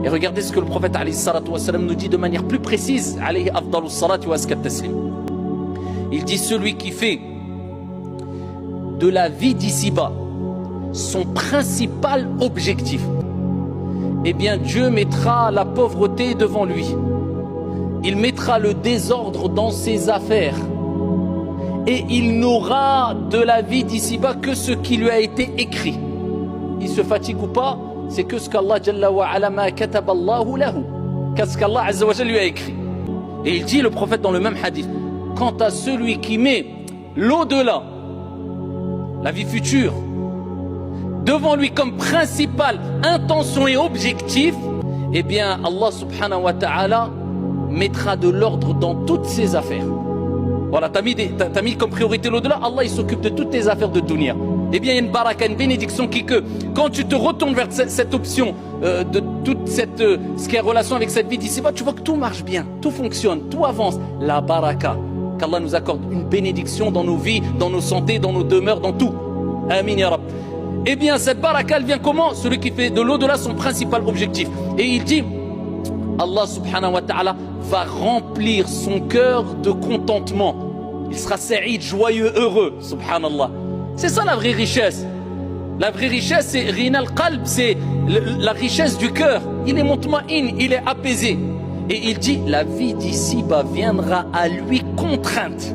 Et regardez ce que le prophète alayhi salatu wassalam nous dit de manière plus précise. Alayhi afdalus salati wa askat taslim. Il dit celui qui fait de la vie d'ici-bas son principal objectif, eh bien Dieu mettra la pauvreté devant lui. Il mettra le désordre dans ses affaires. Et il n'aura de la vie d'ici-bas que ce qui lui a été écrit. Il se fatigue ou pas, c'est que ce qu'Allah Jalla wa Ala ma kataballahu lahu, qu'est-ce qu'Allah Azza wa Jalla lui a écrit. Et il dit, le prophète dans le même hadith, quant à celui qui met l'au-delà, la vie future, devant lui comme principale intention et objectif, eh bien Allah subhanahu wa ta'ala mettra de l'ordre dans toutes ses affaires. Voilà, t'as mis comme priorité l'au-delà, Allah il s'occupe de toutes tes affaires de dunya. Eh bien il y a une baraka, une bénédiction qui que quand tu te retournes vers cette option de toute cette ce qui est en relation avec cette vie d'ici-bas, tu vois que tout marche bien, tout fonctionne, tout avance. La baraka, qu'Allah nous accorde une bénédiction dans nos vies, dans nos santé, dans nos demeures, dans tout. Amin ya Rab. Eh bien cette baraka elle vient comment? Celui qui fait de l'au-delà son principal objectif. Et il dit, Allah subhanahu wa ta'ala va remplir son cœur de contentement. Il sera sa'id, joyeux, heureux, subhanallah. C'est ça la vraie richesse. La vraie richesse, c'est rina al-qalb, c'est la richesse du cœur. Il est mutma'in, il est apaisé. Et il dit, la vie d'ici-bas viendra à lui contrainte.